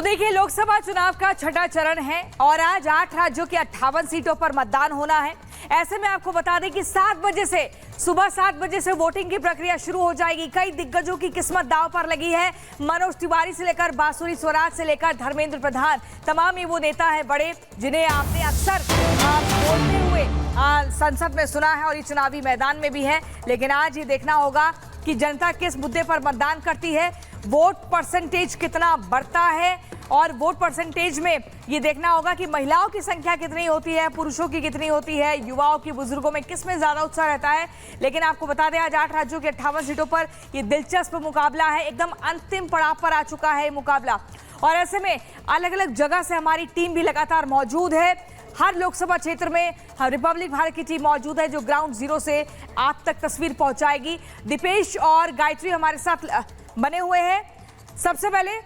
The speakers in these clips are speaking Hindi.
तो देखिए, लोकसभा चुनाव का छठा चरण है और आज 8 राज्यों की 58 सीटों पर मतदान होना है। ऐसे में आपको बता दें कि सुबह 7 बजे से वोटिंग की प्रक्रिया शुरू हो जाएगी। कई दिग्गजों की किस्मत दांव पर लगी है। मनोज तिवारी से लेकर बांसुरी स्वराज से लेकर धर्मेंद्र प्रधान, तमाम ही वो नेता है बड़े जिन्हें आपने अक्सर बोलते हुए संसद में सुना है और ये चुनावी मैदान में भी है। लेकिन आज ये देखना होगा कि जनता किस मुद्दे पर मतदान करती है, वोट परसेंटेज कितना बढ़ता है और वोट परसेंटेज में ये देखना होगा कि महिलाओं की संख्या कितनी होती है, पुरुषों की कितनी होती है, युवाओं की, बुजुर्गों में किस में ज्यादा उत्साह रहता है। लेकिन आपको बता दें, आज 8 राज्यों की 58 सीटों पर ये दिलचस्प मुकाबला है। एकदम अंतिम पड़ाव पर आ चुका है मुकाबला और ऐसे में अलग अलग जगह से हमारी टीम भी लगातार मौजूद है। हर लोकसभा क्षेत्र में रिपब्लिक भारत की टीम मौजूद है जो ग्राउंड जीरो से आप तक तस्वीर पहुंचाएगी। दीपेश और गायत्री हमारे साथ बने हुए हैं। सबसे पहले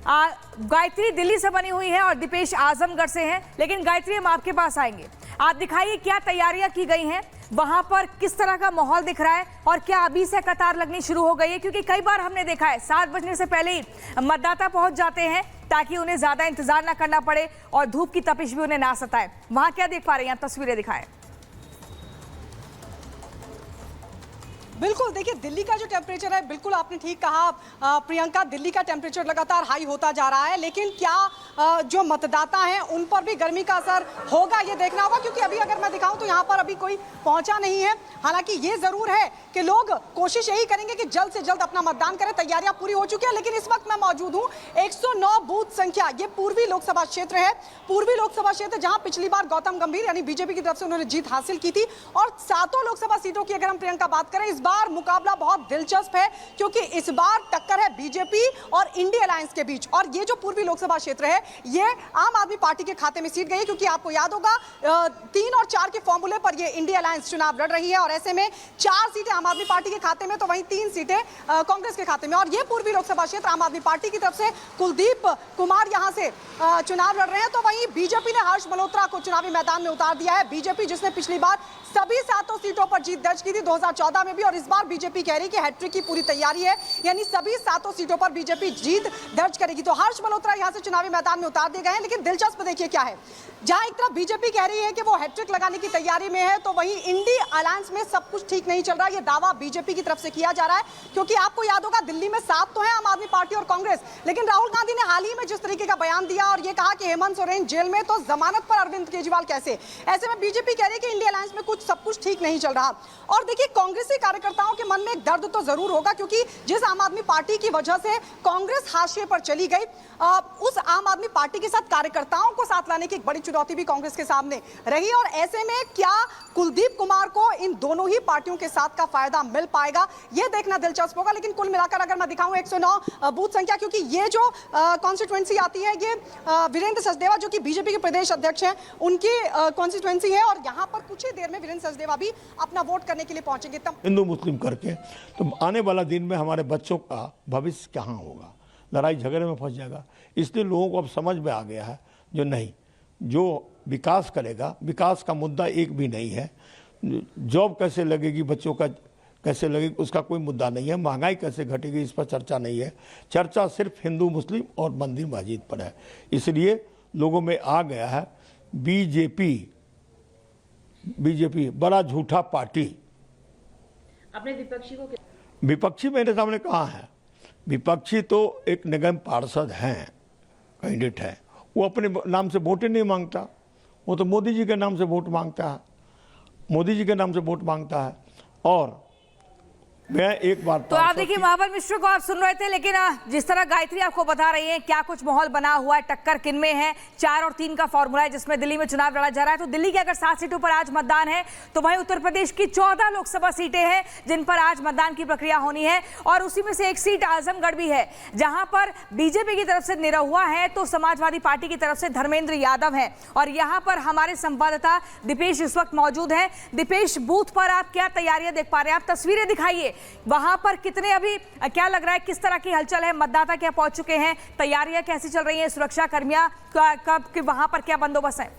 गायत्री दिल्ली से बनी हुई है और दीपेश आजमगढ़ से हैं। लेकिन गायत्री, हम आपके पास आएंगे। आप दिखाइए क्या तैयारियां की गई हैं, वहां पर किस तरह का माहौल दिख रहा है और क्या अभी से कतार लगनी शुरू हो गई है? क्योंकि कई बार हमने देखा है 7 बजने से पहले ही मतदाता पहुंच जाते हैं ताकि उन्हें ज्यादा इंतजार ना करना पड़े और धूप की तपिश भी उन्हें ना सताए। वहां क्या देख पा रहे हैं, तस्वीरें दिखाएं। बिल्कुल, देखिए दिल्ली का जो टेम्परेचर है, बिल्कुल आपने ठीक कहा प्रियंका, दिल्ली का टेम्परेचर लगातार हाई होता जा रहा है। लेकिन क्या जो मतदाता हैं उन पर भी गर्मी का असर होगा, ये देखना होगा। क्योंकि अभी अगर मैं दिखाऊं तो यहाँ पर अभी कोई पहुंचा नहीं है। हालांकि ये जरूर है कि लोग कोशिश यही करेंगे कि जल्द से जल्द अपना मतदान करें। तैयारियां पूरी हो चुकी है। लेकिन इस वक्त मैं मौजूद हूँ 109 बूथ संख्या, ये पूर्वी लोकसभा क्षेत्र है। पूर्वी लोकसभा क्षेत्र जहां पिछली बार गौतम गंभीर यानी बीजेपी की तरफ से उन्होंने जीत हासिल की थी। और 7 लोकसभा सीटों की अगर हम प्रियंका बात करें, इस बार मुकाबला बहुत दिलचस्प है क्योंकि इस बार टक्कर है बीजेपी और इंडिया अलायंस के बीच। और ये जो पूर्वी लोकसभा क्षेत्र है, ये आम आदमी पार्टी के खाते में सीट गई है। क्योंकि आपको याद होगा 3 और 4 के फॉर्मूले पर ये इंडिया अलायंस चुनाव लड़ रही है और ऐसे में 4 सीटें आम आदमी पार्टी के खाते में, तो वहीं 3 सीटें कांग्रेस के खाते में। और ये पूर्वी लोकसभा क्षेत्र आम आदमी पार्टी की तरफ से कुलदीप कुमार यहां से चुनाव लड़ रहे हैं। तो वहीं बीजेपी ने हर्ष मल्होत्रा को चुनावी मैदान में उतार दिया है। बीजेपी जिसने पिछली बार सभी 7 सीटों पर जीत दर्ज की थी 2014 में भी, और इस बार बीजेपी कह रही कि हैट्रिक की पूरी तैयारी है, यानी सभी 7 सीटों पर बीजेपी जीत दर्ज करेगी। तो हर्ष मल्होत्रा यहां से चुनावी मैदान में उतार दिए गए हैं। लेकिन दिलचस्प देखिए क्या है, जहां एक तरफ बीजेपी कह रही है कि वो हैट्रिक लगाने की तैयारी में है, तो वहीं इंडी अलायंस में सब कुछ ठीक नहीं चल रहा है। ये दावा बीजेपी की तरफ से किया जा रहा है। क्योंकि आपको याद होगा दिल्ली में 7 तो है आम आदमी पार्टी और कांग्रेस, लेकिन राहुल गांधी ने हाल ही में जिस तरीके का बयान दिया और ये कहा कि हेमंत सोरेन जेल में, तो जमानत पर अरविंद केजरीवाल कैसे। ऐसे में बीजेपी कह रही है कि इंडिया अलायंस में सब कुछ ठीक नहीं चल रहा। और देखिए, कांग्रेसी कार्यकर्ताओं के मन में एक दर्द तो जरूर होगा क्योंकि जिस आम आदमी पार्टी की वजह से कांग्रेस हाशिए पर चली गई, उस आम आदमी पार्टी के साथ कार्यकर्ताओं को साथ लाने की एक बड़ी चुनौती भी कांग्रेस के सामने रही। और ऐसे में क्या कुलदीप कुमार को इन दोनों ही पार्टियों के साथ का फायदा मिल पाएगा, यह देखना दिलचस्प होगा। लेकिन कुल मिलाकर अगर मैं दिखाऊं 109 बूथ संख्या, क्योंकि ये जो कॉन्स्टिट्यूएंसी आती है, ये वीरेंद्र सचदेवा जो कि बीजेपी के प्रदेश अध्यक्ष हैं, उनकी कॉन्स्टिट्यूएंसी है। और यहाँ पर कुछ ही देर में वीरेंद्र सचदेवा भी अपना वोट करने के लिए पहुंचेंगे। हिंदू मुस्लिम करके तो आने वाला दिन में हमारे बच्चों का भविष्य कहाँ होगा, लड़ाई झगड़े में फंस जाएगा। इसलिए लोगों को अब समझ में आ गया है जो नहीं, जो विकास करेगा, विकास का मुद्दा एक भी नहीं है। जॉब कैसे लगेगी, बच्चों का कैसे लगेगी, उसका कोई मुद्दा नहीं है। महंगाई कैसे घटेगी, इस पर चर्चा नहीं है। चर्चा सिर्फ हिंदू मुस्लिम और मंदिर मस्जिद पर है। इसलिए लोगों में आ गया है बीजेपी बड़ा झूठा पार्टी। अपने विपक्षी मेरे सामने कहाँ है? विपक्षी तो एक निगम पार्षद हैं, कैंडिडेट है, वो अपने नाम से वोट ही नहीं मांगता। वो तो मोदी जी के नाम से वोट मांगता है, मोदी जी के नाम से वोट मांगता है। और मैं एक बार तो आप देखिए, महाबल मिश्र को आप सुन रहे थे, लेकिन जिस तरह गायत्री आपको बता रही है क्या कुछ माहौल बना हुआ है, टक्कर किन में है, 4 और 3 का फॉर्मूला है जिसमें दिल्ली में चुनाव लड़ा जा रहा है। तो दिल्ली की अगर 7 सीटों पर आज मतदान है, तो वहीं उत्तर प्रदेश की 14 लोकसभा सीटें हैं जिन पर आज मतदान की प्रक्रिया होनी है। और उसी में से एक सीट आजमगढ़ भी है जहां पर बीजेपी की तरफ से निरहुआ है, तो समाजवादी पार्टी की तरफ से धर्मेंद्र यादव है। और यहाँ पर हमारे संवाददाता दीपेश इस वक्त मौजूद है। दीपेश, बूथ पर आप क्या तैयारियां देख पा रहे हैं? आप तस्वीरें दिखाइए, वहां पर कितने अभी क्या लग रहा है, किस तरह की हलचल है, मतदाता क्या पहुंच चुके हैं, तैयारियां कैसी चल रही हैं, सुरक्षा कर्मियां कब वहां पर क्या बंदोबस्त है?